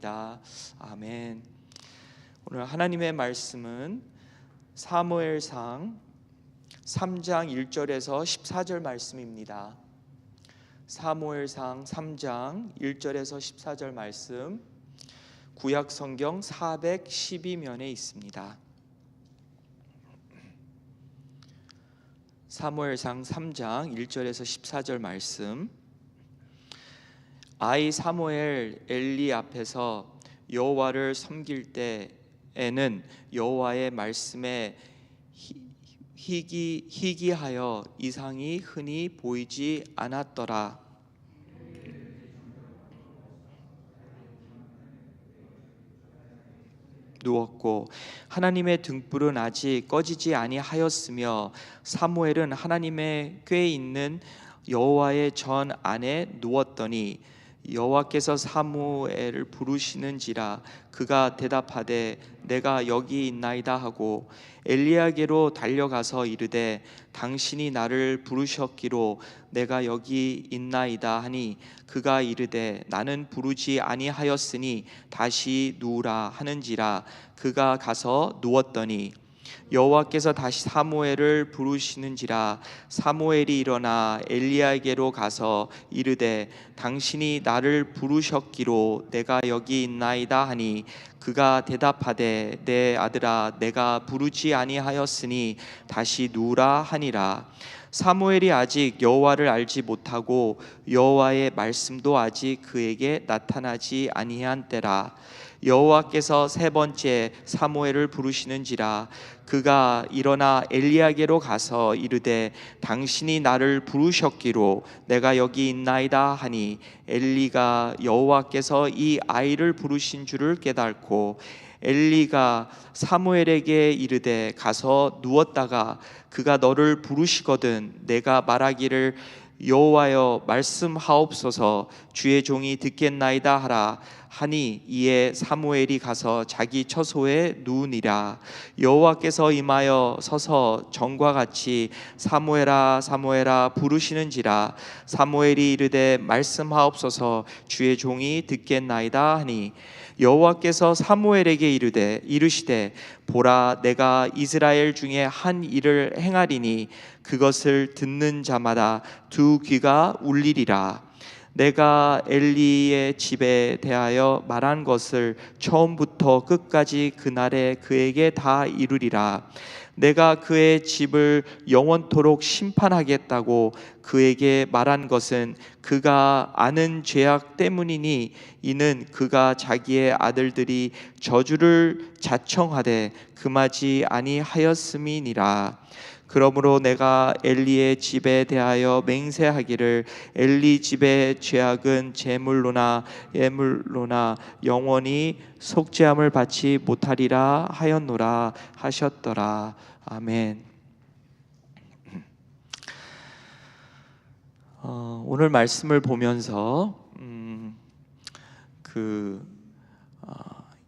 기도합니다. 아멘. 오늘 하나님의 말씀은 사무엘상 3장 1절에서 14절 말씀입니다. 사무엘상 3장 1절에서 14절 말씀, 구약 성경 412면에 있습니다. 사무엘상 3장 1절에서 14절 말씀. 아이 사무엘 엘리 앞에서 여호와를 섬길 때에는 여호와의 말씀에 희귀하여 이상이 흔히 보이지 않았더라. 누웠고 하나님의 등불은 아직 꺼지지 아니하였으며 사무엘은 하나님의 궤에 있는 여호와의 전 안에 누웠더니 여호와께서 사무엘을 부르시는지라 그가 대답하되 내가 여기 있나이다 하고 엘리야에게로 달려가서 이르되 당신이 나를 부르셨기로 내가 여기 있나이다 하니 그가 이르되 나는 부르지 아니하였으니 다시 누우라 하는지라 그가 가서 누웠더니 여호와께서 다시 사무엘을 부르시는지라 사무엘이 일어나 엘리야에게로 가서 이르되 당신이 나를 부르셨기로 내가 여기 있나이다 하니 그가 대답하되 내 아들아 내가 부르지 아니하였으니 다시 누우라 하니라. 사무엘이 아직 여호와를 알지 못하고 여호와의 말씀도 아직 그에게 나타나지 아니한 때라. 여호와께서 세 번째 사무엘을 부르시는지라 그가 일어나 엘리야에게로 가서 이르되 당신이 나를 부르셨기로 내가 여기 있나이다 하니 엘리가 여호와께서 이 아이를 부르신 줄을 깨닫고 엘리가 사무엘에게 이르되 가서 누웠다가 그가 너를 부르시거든 내가 말하기를 여호와여 말씀하옵소서 주의 종이 듣겠나이다 하라 하니 이에 사무엘이 가서 자기 처소에 누우니라. 여호와께서 임하여 서서 전과 같이 사무엘아 사무엘아 부르시는지라 사무엘이 이르되 말씀하옵소서 주의 종이 듣겠나이다 하니 여호와께서 사무엘에게 이르시되 보라 내가 이스라엘 중에 한 일을 행하리니 그것을 듣는 자마다 두 귀가 울리리라. 내가 엘리의 집에 대하여 말한 것을 처음부터 끝까지 그날에 그에게 다 이루리라. 내가 그의 집을 영원토록 심판하겠다고 그에게 말한 것은 그가 아는 죄악 때문이니 이는 그가 자기의 아들들이 저주를 자청하되 금하지 아니하였음이니라. 그러므로 내가 엘리의 집에 대하여 맹세하기를 엘리 집의 죄악은 제물로나 예물로나 영원히 속죄함을 받지 못하리라 하였노라 하셨더라. 아멘. 오늘 말씀을 보면서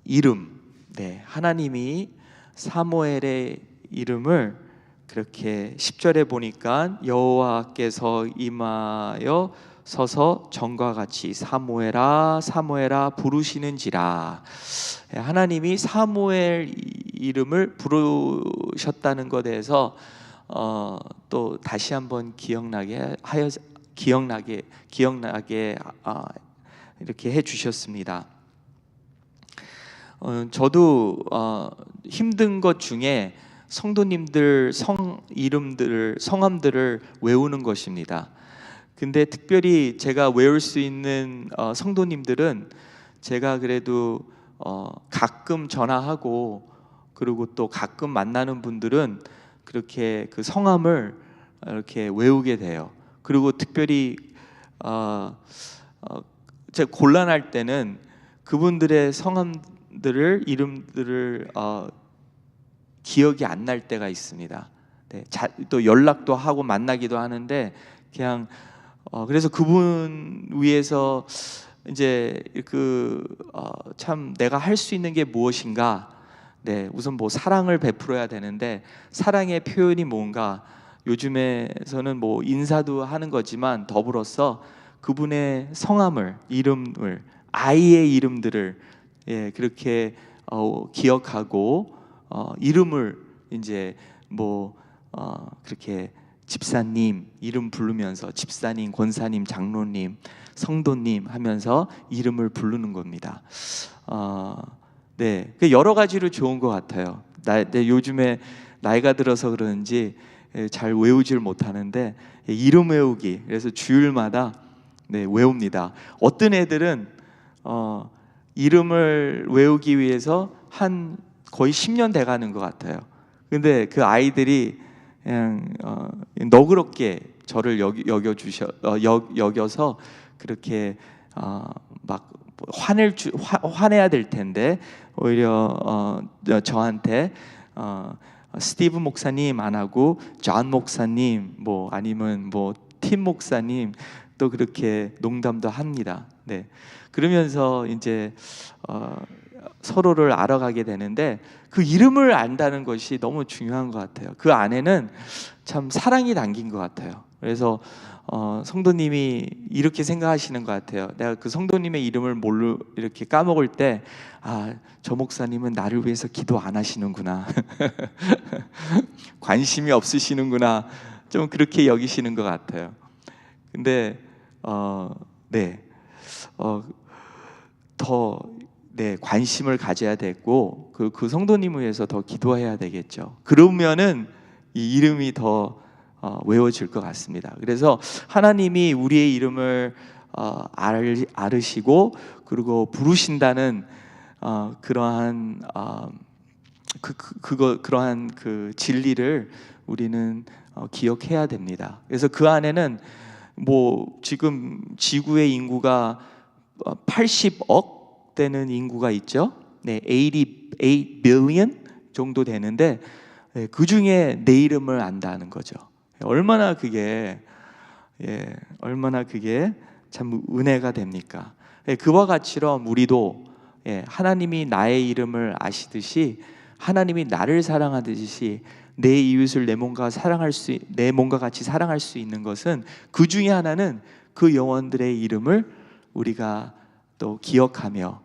이름, 하나님이 사무엘의 이름을 그렇게 10절에 보니까 여호와께서 임하여 서서 전과 같이 사무엘아 사무엘아 부르시는지라. 하나님이 사무엘 이름을 부르셨다는 것에 대해서 또 다시 한번 기억나게 이렇게 해주셨습니다. 저도 힘든 것 중에 성도님들 성함들을 외우는 것입니다. 근데 특별히 제가 외울 수 있는 성도님들은 제가 그래도 가끔 전화하고 그리고 또 가끔 만나는 분들은 그렇게 그 성함을 이렇게 외우게 돼요. 그리고 특별히 제가 곤란할 때는 그분들의 성함들을 이름들을 기억이 안 날 때가 있습니다. 또 연락도 하고 만나기도 하는데 그냥 그래서 그분 위해서 이제 참 내가 할 수 있는 게 무엇인가? 우선 뭐 사랑을 베풀어야 되는데 사랑의 표현이 뭔가 요즘에서는 뭐 인사도 하는 거지만 더불어서 그분의 성함을 이름을 아이의 이름들을 그렇게 기억하고 이름을 이제 그렇게 집사님 이름 부르면서 집사님, 권사님, 장로님, 성도님 하면서 이름을 부르는 겁니다. 여러 가지로 좋은 것 같아요. 요즘에 나이가 들어서 그런지 잘 외우질 못하는데 이름 외우기, 그래서 주일마다 외웁니다. 어떤 애들은 이름을 외우기 위해서 한 거의 10년 돼가는 것 같아요. 근데 그 아이들이 그냥 너그럽게 저를 여겨서 그렇게 막 화내야 될 텐데 오히려 저한테 스티브 목사님 안 하고 존 목사님 아니면 팀 목사님 또 그렇게 농담도 합니다. 그러면서 이제 서로를 알아가게 되는데 그 이름을 안다는 것이 너무 중요한 것 같아요. 그 안에는 참 사랑이 담긴 것 같아요. 그래서 성도님이 이렇게 생각하시는 것 같아요. 내가 그 성도님의 이름을 이렇게 까먹을 때 저 목사님은 나를 위해서 기도 안 하시는구나 관심이 없으시는구나, 좀 그렇게 여기시는 것 같아요. 근데 더 관심을 가져야 되고 그 성도님을 위해서 더 기도해야 되겠죠. 그러면은 이 이름이 더 외워질 것 같습니다. 그래서 하나님이 우리의 이름을 알으시고 그리고 부르신다는 그러한 그러한 그 진리를 우리는 기억해야 됩니다. 그래서 그 안에는 지금 지구의 인구가 80억 되는 인구가 있죠. 88 billion 정도 되는데 그 중에 내 이름을 안다는 거죠. 얼마나 그게 참 은혜가 됩니까? 그와 같이럼 우리도 하나님이 나의 이름을 아시듯이 하나님이 나를 사랑하듯이 내 이웃을 내 몸과 같이 사랑할 수 있는 것은 그 중에 하나는 그 영혼들의 이름을 우리가 또 기억하며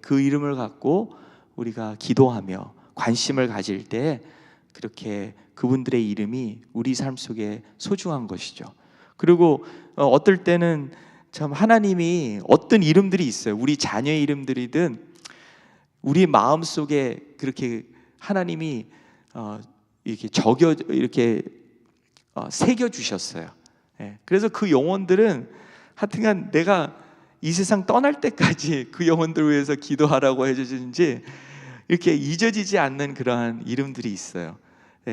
그 이름을 갖고 우리가 기도하며 관심을 가질 때 그렇게 그분들의 이름이 우리 삶 속에 소중한 것이죠. 그리고 어떨 때는 참 하나님이 어떤 이름들이 있어요. 우리 자녀의 이름들이든 우리 마음 속에 그렇게 하나님이 이렇게 새겨 주셨어요. 그래서 그 영혼들은 하여튼간 내가 이 세상 떠날 때까지 그 영혼들을 위해서 기도하라고 해주신지 이렇게 잊어지지 않는 그러한 이름들이 있어요.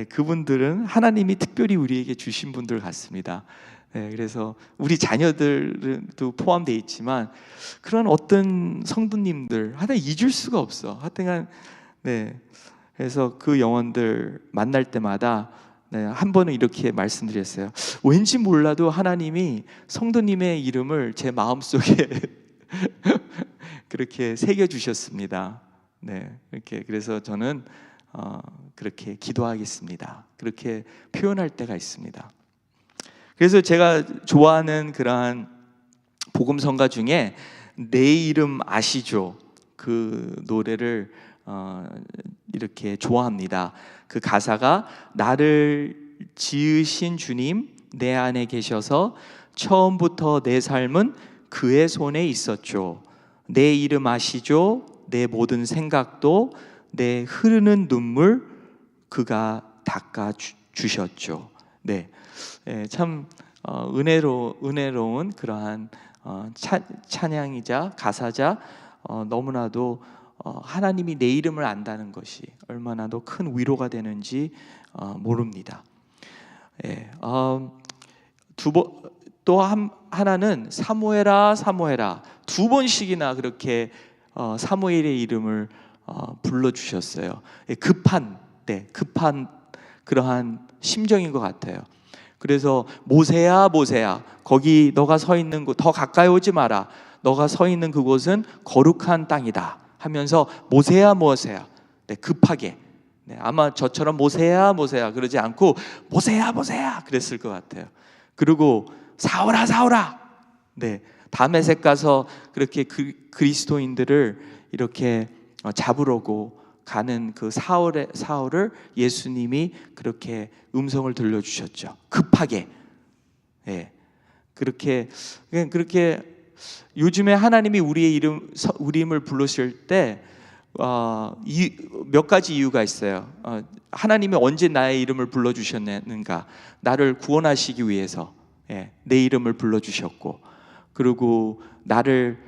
그분들은 하나님이 특별히 우리에게 주신 분들 같습니다. 그래서 우리 자녀들도 포함되어 있지만 그런 어떤 성도님들 하여튼 잊을 수가 없어. 하여튼간 그래서 그 영혼들 만날 때마다 한 번은 이렇게 말씀드렸어요. 왠지 몰라도 하나님이 성도님의 이름을 제 마음속에 그렇게 새겨주셨습니다. 이렇게 그래서 저는 그렇게 기도하겠습니다. 그렇게 표현할 때가 있습니다. 그래서 제가 좋아하는 그러한 복음성가 중에 내 이름 아시죠? 그 노래를 이렇게 좋아합니다. 그 가사가 나를 지으신 주님 내 안에 계셔서 처음부터 내 삶은 그의 손에 있었죠. 내 이름 아시죠? 내 모든 생각도 내 흐르는 눈물 그가 닦아 주셨죠. 참 은혜로운 그러한 찬양이자 가사자 너무나도 하나님이 내 이름을 안다는 것이 얼마나도 큰 위로가 되는지 모릅니다. 또 하나는 사무엘아 사무엘아 두 번씩이나 그렇게 사무엘의 이름을 불러주셨어요. 급한 그러한 심정인 것 같아요. 그래서 모세야 모세야 거기 너가 서 있는 곳 더 가까이 오지 마라. 너가 서 있는 그곳은 거룩한 땅이다 하면서 모세야 모세야 급하게 아마 저처럼 모세야 모세야 그러지 않고 모세야 모세야 그랬을 것 같아요. 그리고 사오라 사오라 다메섹 가서 그렇게 그리스도인들을 이렇게 잡으려고 가는 그 사울을 예수님이 그렇게 음성을 들려주셨죠. 급하게. 예. 그렇게 요즘에 하나님이 우리 이름을 부르실 때 몇 가지 이유가 있어요. 하나님이 언제 나의 이름을 불러주셨는가? 나를 구원하시기 위해서 내 이름을 불러주셨고, 그리고 나를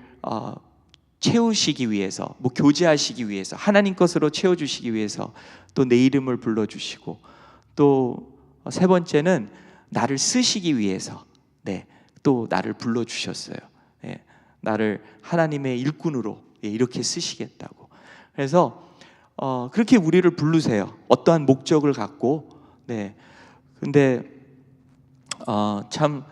채우시기 위해서, 뭐 교제하시기 위해서, 하나님 것으로 채워주시기 위해서 또 내 이름을 불러주시고, 또 세 번째는 나를 쓰시기 위해서 또 나를 불러주셨어요. 나를 하나님의 일꾼으로 이렇게 쓰시겠다고. 그래서 그렇게 우리를 부르세요. 어떠한 목적을 갖고. 근데 참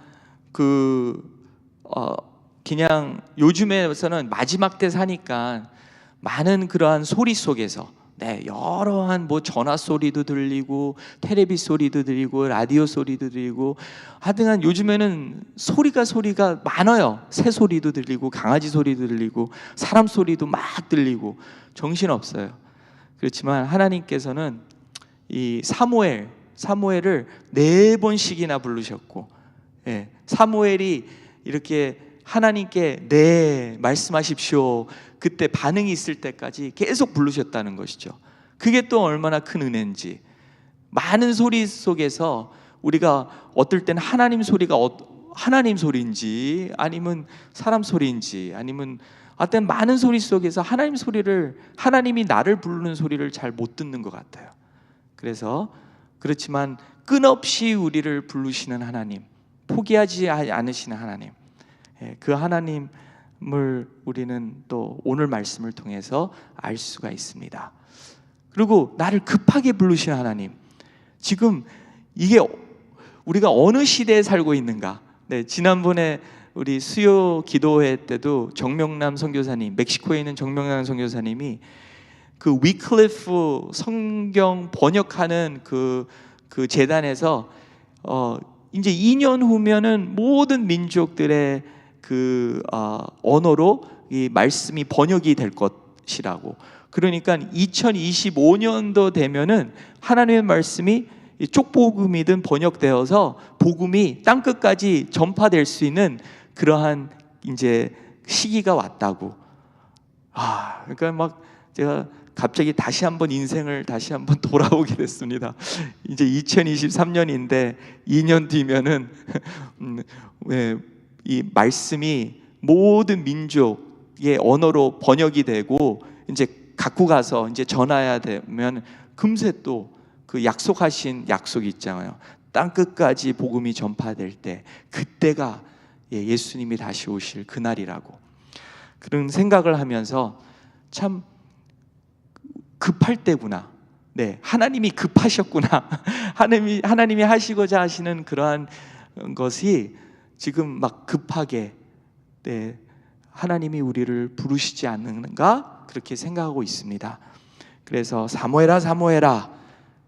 그냥 요즘에서는 마지막 때 사니까 많은 그러한 소리 속에서 여러한 뭐 전화 소리도 들리고 텔레비 소리도 들리고 라디오 소리도 들리고, 하여튼 요즘에는 소리가 많아요. 새 소리도 들리고 강아지 소리도 들리고 사람 소리도 막 들리고 정신없어요. 그렇지만 하나님께서는 이 사무엘을 4번씩이나 부르셨고, 사무엘이 이렇게 하나님께 말씀하십시오, 그때 반응이 있을 때까지 계속 부르셨다는 것이죠. 그게 또 얼마나 큰 은혜인지. 많은 소리 속에서 우리가 어떨 때는 하나님 소리가 하나님 소리인지 아니면 사람 소리인지, 아니면 어떤 많은 소리 속에서 하나님이 나를 부르는 소리를 잘 못 듣는 것 같아요. 그렇지만 끊없이 우리를 부르시는 하나님, 포기하지 않으시는 하나님, 그 하나님을 우리는 또 오늘 말씀을 통해서 알 수가 있습니다. 그리고 나를 급하게 부르시는 하나님, 지금 이게 우리가 어느 시대에 살고 있는가? 지난번에 우리 수요 기도회 때도 정명남 선교사님, 멕시코에 있는 정명남 선교사님이 그 위클리프 성경 번역하는 그 재단에서 이제 2년 후면은 모든 민족들의 언어로 이 말씀이 번역이 될 것이라고. 그러니까 2025년도 되면은 하나님의 말씀이 쪽복음이든 번역되어서 복음이 땅 끝까지 전파될 수 있는 그러한 이제 시기가 왔다고. 그러니까 막 제가 갑자기 다시 한번 인생을 다시 한번 돌아오게 됐습니다. 이제 2023년인데 2년 뒤면은 이 말씀이 모든 민족의 언어로 번역이 되고 이제 갖고 가서 이제 전해야 되면 금세 또 그 약속하신 약속이 있잖아요. 땅 끝까지 복음이 전파될 때, 그때가 예수님이 다시 오실 그날이라고. 그런 생각을 하면서 참 급할 때구나. 하나님이 급하셨구나. 하나님이 하시고자 하시는 그러한 것이 지금 막 급하게 하나님이 우리를 부르시지 않는가, 그렇게 생각하고 있습니다. 그래서 사무엘아 사무엘아,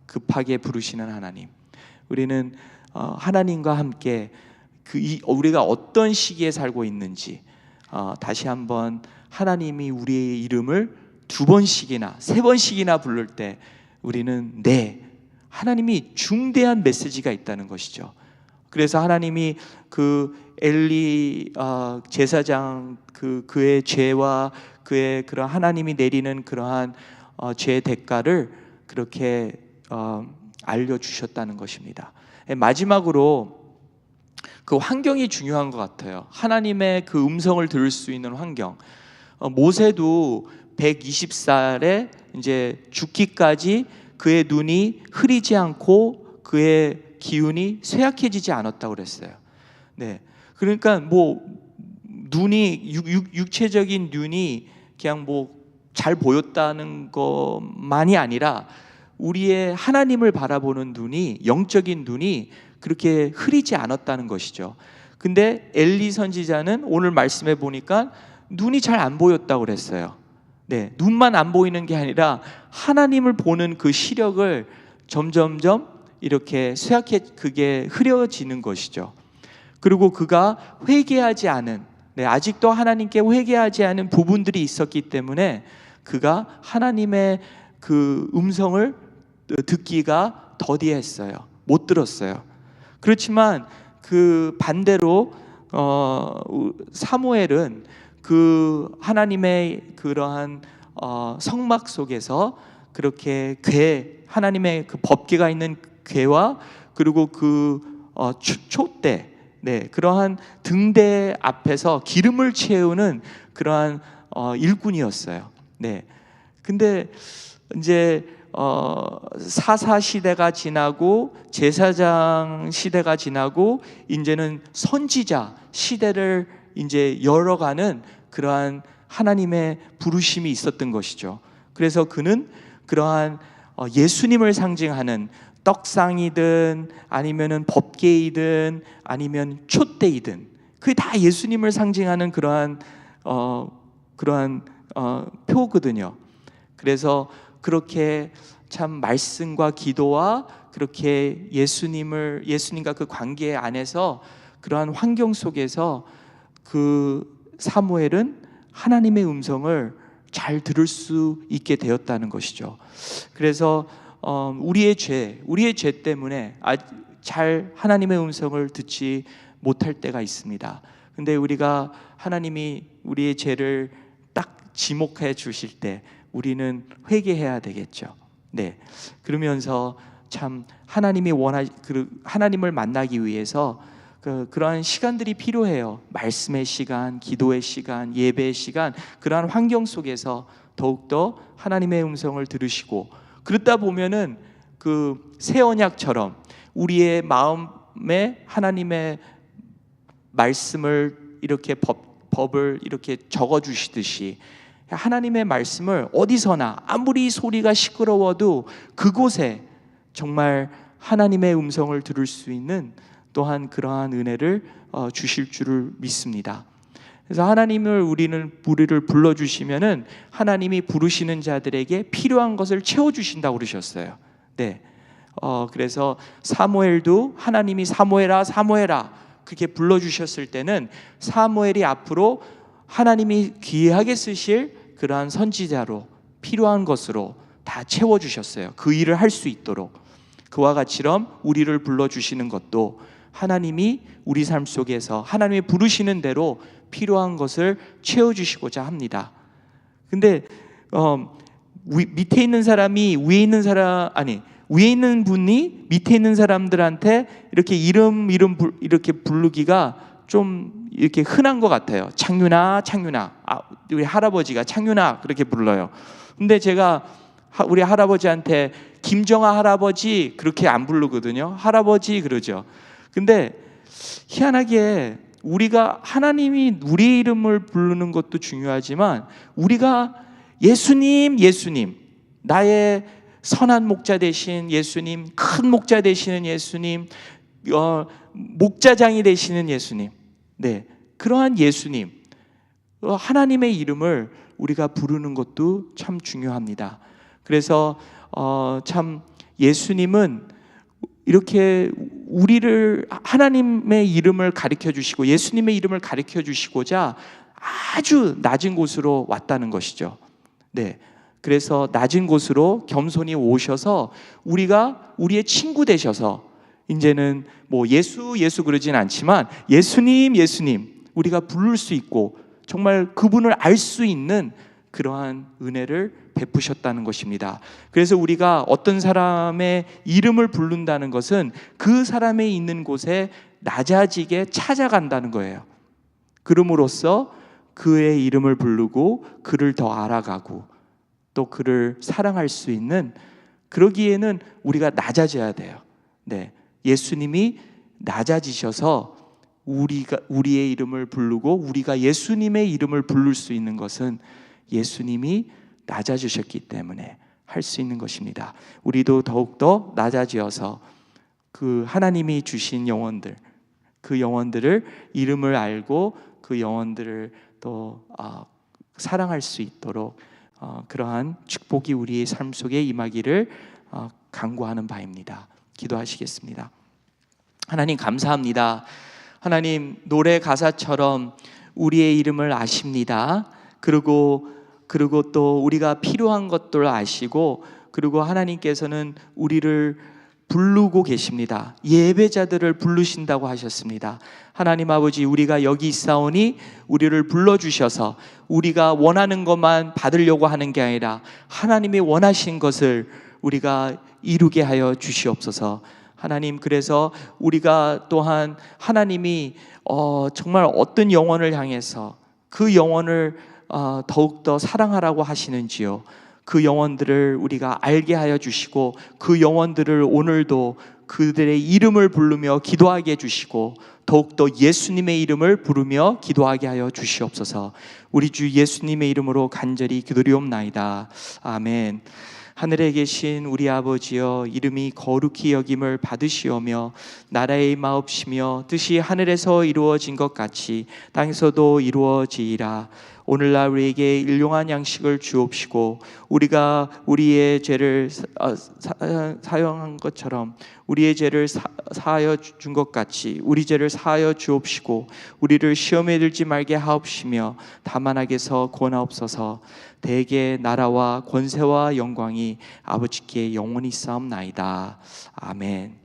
급하게 부르시는 하나님. 우리는 하나님과 함께 우리가 어떤 시기에 살고 있는지 다시 한번 하나님이 우리의 이름을 2번씩이나 3번씩이나 부를 때 우리는 하나님이 중대한 메시지가 있다는 것이죠. 그래서 하나님이 그 엘리 제사장 그의 죄와 그의 그런 하나님이 내리는 그러한 죄의 대가를 그렇게 알려주셨다는 것입니다. 마지막으로 그 환경이 중요한 것 같아요. 하나님의 그 음성을 들을 수 있는 환경. 모세도 120살에 이제 죽기까지 그의 눈이 흐리지 않고 그의 기운이 쇠약해지지 않았다고 그랬어요. 그러니까 뭐 눈이 육체적인 눈이 그냥 뭐 잘 보였다는 것만이 아니라 우리의 하나님을 바라보는 눈이, 영적인 눈이 그렇게 흐리지 않았다는 것이죠. 근데 엘리 선지자는 오늘 말씀해 보니까 눈이 잘 안 보였다고 그랬어요. 눈만 안 보이는 게 아니라 하나님을 보는 그 시력을 점점점 이렇게 그게 흐려지는 것이죠. 그리고 그가 회개하지 않은, 아직도 하나님께 회개하지 않은 부분들이 있었기 때문에 그가 하나님의 그 음성을 듣기가 더디했어요. 못 들었어요. 그렇지만 그 반대로 사무엘은 그 하나님의 그러한 성막 속에서 그렇게 하나님의 그 법궤가 있는 궤와 그리고 그 촛대, 그러한 등대 앞에서 기름을 채우는 그러한 일꾼이었어요. 근데 이제 사사 시대가 지나고 제사장 시대가 지나고 이제는 선지자 시대를 이제 열어가는 그러한 하나님의 부르심이 있었던 것이죠. 그래서 그는 그러한 예수님을 상징하는 떡상이든 아니면은 법궤이든 아니면 촛대이든 그게 다 예수님을 상징하는 그러한 표거든요. 그래서 그렇게 참 말씀과 기도와 그렇게 예수님과 그 관계 안에서 그러한 환경 속에서 그 사무엘은 하나님의 음성을 잘 들을 수 있게 되었다는 것이죠. 그래서 우리의 죄 때문에 잘 하나님의 음성을 듣지 못할 때가 있습니다. 근데 우리가 하나님이 우리의 죄를 딱 지목해 주실 때 우리는 회개해야 되겠죠. 그러면서 참 하나님을 만나기 위해서 그러한 시간들이 필요해요. 말씀의 시간, 기도의 시간, 예배의 시간, 그러한 환경 속에서 더욱더 하나님의 음성을 들으시고, 그러다 보면은 그 새 언약처럼 우리의 마음에 하나님의 말씀을 이렇게 법을 이렇게 적어 주시듯이 하나님의 말씀을 어디서나 아무리 소리가 시끄러워도 그곳에 정말 하나님의 음성을 들을 수 있는 또한 그러한 은혜를 주실 줄을 믿습니다. 그래서 우리를 불러주시면은 하나님이 부르시는 자들에게 필요한 것을 채워주신다고 그러셨어요. 그래서 사무엘도 하나님이 사무엘아 사무엘아 그렇게 불러주셨을 때는 사무엘이 앞으로 하나님이 귀하게 쓰실 그러한 선지자로 필요한 것으로 다 채워주셨어요. 그 일을 할 수 있도록. 그와 같이럼 우리를 불러주시는 것도 하나님이 우리 삶 속에서 하나님이 부르시는 대로 필요한 것을 채워주시고자 합니다. 근데 밑에 있는 사람이 위에 있는 분이 밑에 있는 사람들한테 이렇게 이름 이렇게 부르기가 좀 이렇게 흔한 것 같아요. 창윤아, 우리 할아버지가 창윤아 그렇게 불러요. 근데 제가 우리 할아버지한테 김정아 할아버지 그렇게 안 부르거든요. 할아버지 그러죠. 근데 희한하게 우리가 하나님이 우리 이름을 부르는 것도 중요하지만 우리가 예수님 나의 선한 목자 되신 예수님, 큰 목자 되시는 예수님, 목자장이 되시는 예수님, 그러한 예수님, 하나님의 이름을 우리가 부르는 것도 참 중요합니다. 그래서 참 예수님은 이렇게 우리를 하나님의 이름을 가르쳐 주시고 예수님의 이름을 가르쳐 주시고자 아주 낮은 곳으로 왔다는 것이죠. 그래서 낮은 곳으로 겸손히 오셔서 우리의 친구 되셔서 이제는 뭐 예수 그러진 않지만 예수님 우리가 부를 수 있고 정말 그분을 알 수 있는 그러한 은혜를 베푸셨다는 것입니다. 그래서 우리가 어떤 사람의 이름을 부른다는 것은 그 사람의 있는 곳에 낮아지게 찾아간다는 거예요. 그럼으로써 그의 이름을 부르고 그를 더 알아가고 또 그를 사랑할 수 있는, 그러기에는 우리가 낮아져야 돼요. 예수님이 낮아지셔서 우리의 이름을 부르고 우리가 예수님의 이름을 부를 수 있는 것은 예수님이 낮아지셨기 때문에 할 수 있는 것입니다. 우리도 더욱더 낮아지어서 그 하나님이 주신 영혼들, 그 영혼들을 이름을 알고 그 영혼들을 또 사랑할 수 있도록 그러한 축복이 우리의 삶 속에 임하기를 간구하는 바입니다. 기도하시겠습니다. 하나님 감사합니다. 하나님 노래 가사처럼 우리의 이름을 아십니다. 그리고 그리고 또 우리가 필요한 것들 아시고, 그리고 하나님께서는 우리를 부르고 계십니다. 예배자들을 부르신다고 하셨습니다. 하나님 아버지, 우리가 여기 있사오니 우리를 불러주셔서 우리가 원하는 것만 받으려고 하는 게 아니라 하나님이 원하신 것을 우리가 이루게 하여 주시옵소서. 하나님, 그래서 우리가 또한 하나님이 정말 어떤 영혼을 향해서 그 영혼을 더욱더 사랑하라고 하시는지요, 그 영혼들을 우리가 알게 하여 주시고, 그 영혼들을 오늘도 그들의 이름을 부르며 기도하게 해주시고, 더욱더 예수님의 이름을 부르며 기도하게 하여 주시옵소서. 우리 주 예수님의 이름으로 간절히 기도리옵나이다. 아멘. 하늘에 계신 우리 아버지여, 이름이 거룩히 여김을 받으시오며 나라의 임하옵시며 뜻이 하늘에서 이루어진 것 같이 땅에서도 이루어지이라. 오늘날 우리에게 일용할 양식을 주옵시고, 우리가 우리의 죄를 사용한 것처럼 우리의 죄를 사하여 준 것 같이 우리 죄를 사하여 주옵시고, 우리를 시험에 들지 말게 하옵시며 다만 악에서 구원하옵소서. 대개 나라와 권세와 영광이 아버지께 영원히 있사옵나이다. 아멘.